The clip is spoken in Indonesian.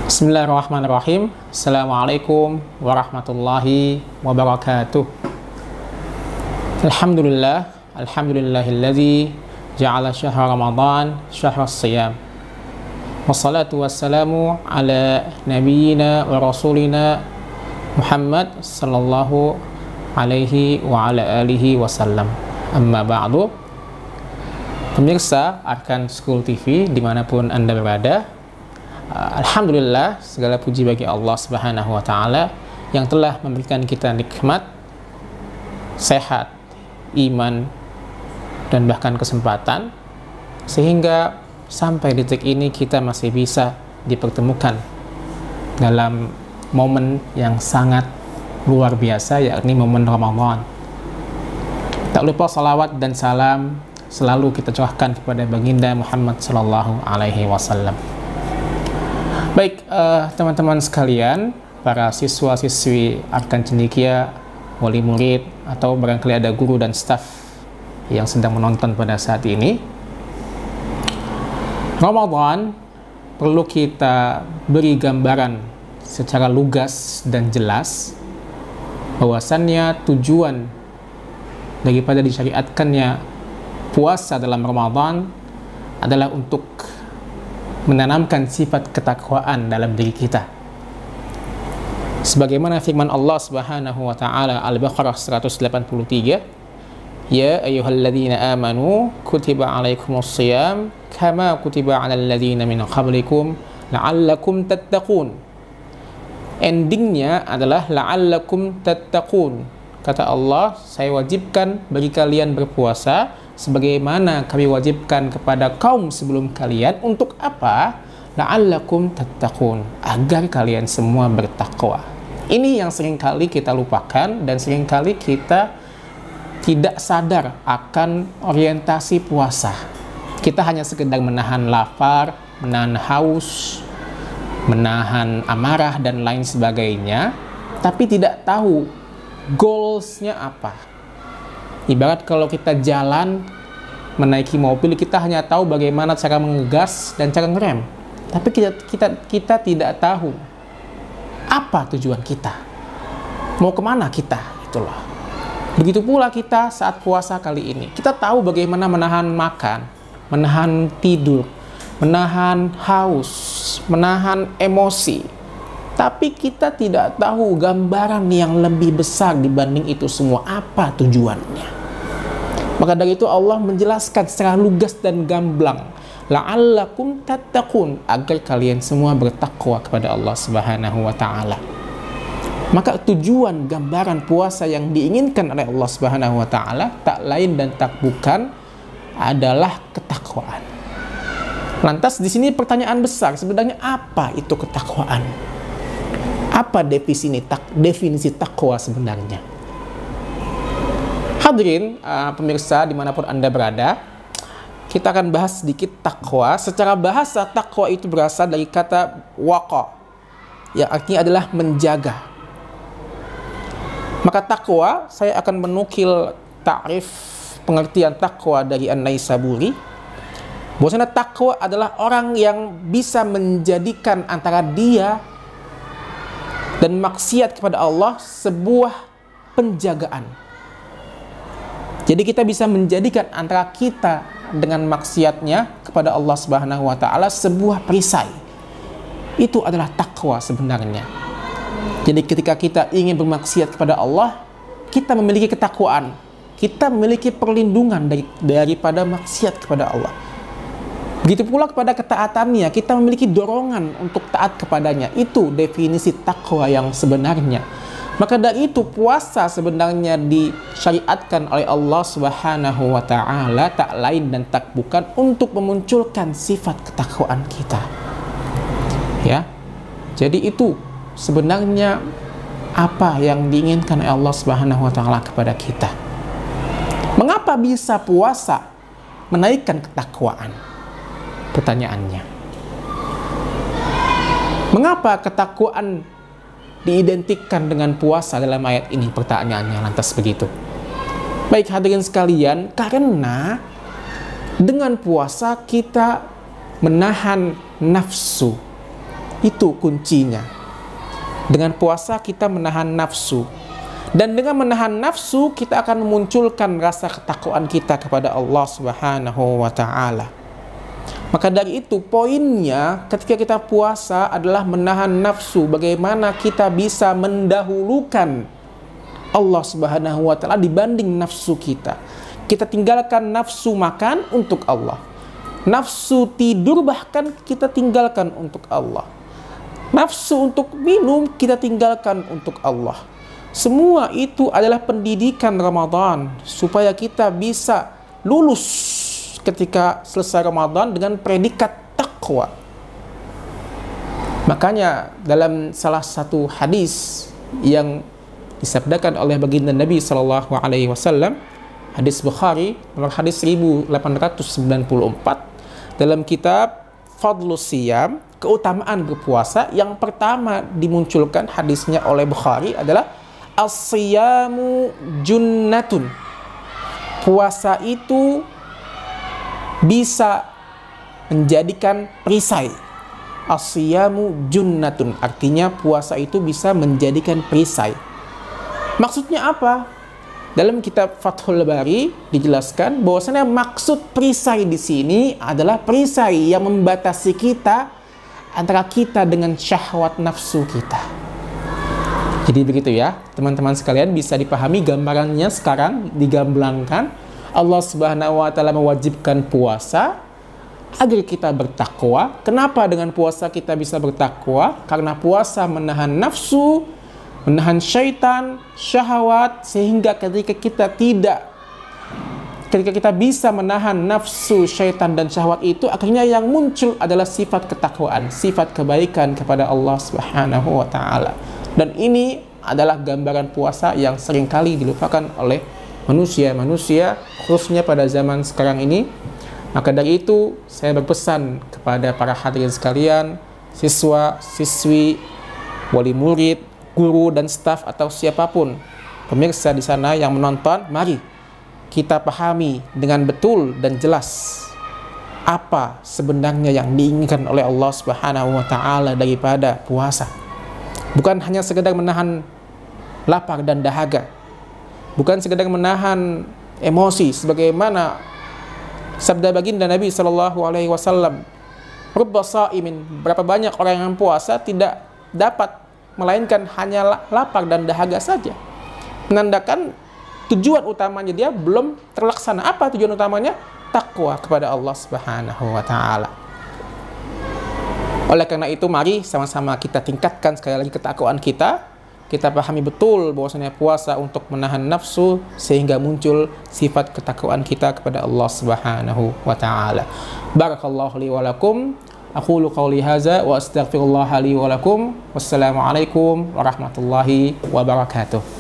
Bismillahirrahmanirrahim. Assalamualaikum warahmatullahi wabarakatuh. Alhamdulillahilladzi ja'ala syahra Ramadan syahra siyam. Wassalatu wassalamu ala nabiyyina wa rasulina Muhammad sallallahu alaihi wa ala alihi wasallam. Amma ba'du. Pemirsa Arkan School TV dimanapun Anda berada, Alhamdulillah, segala puji bagi Allah Subhanahu wa Ta'ala yang telah memberikan kita nikmat, sehat, iman, dan bahkan kesempatan, sehingga sampai detik ini kita masih bisa dipertemukan dalam momen yang sangat luar biasa, yakni momen Ramadan. Tak lupa salawat dan salam selalu kita curahkan kepada baginda Muhammad sallallahu alaihi wasallam. Baik, teman-teman sekalian, para siswa-siswi Arkan Cendekia, wali murid, atau barangkali ada guru dan staf yang sedang menonton pada saat ini, Ramadan perlu kita beri gambaran secara lugas dan jelas bahwasannya tujuan daripada disyariatkannya puasa dalam Ramadan adalah untuk menanamkan sifat ketakwaan dalam diri kita. Sebagaimana firman Allah Subhanahu wa Ta'ala Al-Baqarah 183, Ya ayyuhalladzina amanu kutiba alaikumus shiyam kama kutiba alal ladzina min qablikum la'allakum tattaqun. Endingnya adalah la'allakum tattaqun. Kata Allah, saya wajibkan bagi kalian berpuasa sebagaimana kami wajibkan kepada kaum sebelum kalian. Untuk apa? La'allakum tattaqun, agar kalian semua bertakwa. Ini yang seringkali kita lupakan dan seringkali kita tidak sadar akan orientasi puasa. Kita hanya sekedar menahan lapar, menahan haus, menahan amarah dan lain sebagainya, tapi tidak tahu goalsnya apa. Ibarat kalau kita jalan menaiki mobil, kita hanya tahu bagaimana cara mengegas dan cara ngerem, tapi kita tidak tahu apa tujuan kita, mau kemana kita, itulah. Begitu pula kita saat puasa kali ini, kita tahu bagaimana menahan makan, menahan tidur, menahan haus, menahan emosi, tapi kita tidak tahu gambaran yang lebih besar dibanding itu semua, apa tujuannya. Maka dari itu Allah menjelaskan secara lugas dan gamblang, la'allakum tattaqun, agar kalian semua bertakwa kepada Allah Subhanahu wa Ta'ala. Maka tujuan gambaran puasa yang diinginkan oleh Allah Subhanahu wa Ta'ala tak lain dan tak bukan adalah ketakwaan. Lantas di sini pertanyaan besar, sebenarnya apa itu ketakwaan? Apa definisi takwa sebenarnya? Hadirin pemirsa dimanapun Anda berada, kita akan bahas sedikit takwa. Secara bahasa, takwa itu berasal dari kata waqa, yang artinya adalah menjaga. Maka takwa, saya akan menukil ta'rif pengertian takwa dari An-Naisaburi, bahwasanya takwa adalah orang yang bisa menjadikan antara dia dan maksiat kepada Allah sebuah penjagaan. Jadi kita bisa menjadikan antara kita dengan maksiatnya kepada Allah Subhanahu wa Ta'ala sebuah perisai. Itu adalah takwa sebenarnya. Jadi ketika kita ingin bermaksiat kepada Allah, kita memiliki ketakwaan, kita memiliki perlindungan daripada maksiat kepada Allah. Begitu pula kepada ketaatannya, kita memiliki dorongan untuk taat kepadanya. Itu definisi takwa yang sebenarnya. Maka dari itu puasa sebenarnya disyariatkan oleh Allah Subhanahu wa Ta'ala tak lain dan tak bukan untuk memunculkan sifat ketakwaan kita. Ya. Jadi itu sebenarnya apa yang diinginkan oleh Allah Subhanahu wa Ta'ala kepada kita. Mengapa bisa puasa menaikkan ketakwaan? Pertanyaannya. Mengapa ketakwaan diidentikan dengan puasa dalam ayat ini? Pertanyaannya lantas begitu. Baik hadirin sekalian, karena dengan puasa kita menahan nafsu, Itu kuncinya. Dengan puasa kita menahan nafsu. Dan dengan menahan nafsu kita akan memunculkan rasa ketakwaan kita kepada Allah Subhanahu wa ta'ala. Maka dari itu poinnya ketika kita puasa adalah menahan nafsu. Bagaimana kita bisa mendahulukan Allah Subhanahu wa ta'ala dibanding nafsu kita. Kita tinggalkan nafsu makan untuk Allah. Nafsu tidur bahkan kita tinggalkan untuk Allah. Nafsu untuk minum kita tinggalkan untuk Allah. Semua itu adalah pendidikan Ramadan supaya kita bisa lulus ketika selesai Ramadan dengan predikat takwa. Makanya dalam salah satu hadis yang disabdakan oleh baginda Nabi sallallahu alaihi wasallam, hadis Bukhari nomor hadis 1894, dalam kitab Fadlus Siyam, keutamaan berpuasa, yang pertama dimunculkan hadisnya oleh Bukhari adalah as-siyamu junnatun. Puasa itu bisa menjadikan perisai. As-siyamu junnatun, artinya puasa itu bisa menjadikan perisai. Maksudnya apa? Dalam kitab Fathul Bari dijelaskan bahwasanya maksud perisai di sini adalah perisai yang membatasi kita antara kita dengan syahwat nafsu kita. Jadi begitu ya, teman-teman sekalian, bisa dipahami gambarannya sekarang digamblangkan. Allah Subhanahu wa ta'ala mewajibkan puasa agar kita bertakwa. Kenapa dengan puasa kita bisa bertakwa? Karena puasa menahan nafsu, menahan syaitan, syahwat, sehingga ketika kita bisa menahan nafsu, syaitan, dan syahwat itu, akhirnya yang muncul adalah sifat ketakwaan, sifat kebaikan kepada Allah Subhanahu wa ta'ala. Dan ini adalah gambaran puasa yang seringkali dilupakan oleh manusia-manusia, khususnya pada zaman sekarang ini. Maka dari itu, saya berpesan kepada para hadirin sekalian, siswa, siswi, wali murid, guru dan staf atau siapapun pemirsa di sana yang menonton, mari kita pahami dengan betul dan jelas apa sebenarnya yang diinginkan oleh Allah Subhanahu wa ta'ala daripada puasa. Bukan hanya sekedar menahan lapar dan dahaga, bukan sekedar menahan emosi sebagaimana sabda baginda Nabi sallallahu alaihi wasallam, rubba shaimin, berapa banyak orang yang puasa tidak dapat melainkan hanya lapar dan dahaga saja, menandakan tujuan utamanya dia belum terlaksana. Apa tujuan utamanya? Takwa kepada Allah Subhanahu wa ta'ala. Oleh karena itu, mari sama-sama kita tingkatkan sekali lagi ketakwaan kita. Kita pahami betul bahwasanya puasa untuk menahan nafsu sehingga muncul sifat ketakwaan kita kepada Allah Subhanahu wa ta'ala. Barakallahu li wa lakum. Aqulu qawli hadza wa astaghfirullah li wa lakum. Wassalamualaikum warahmatullahi wabarakatuh.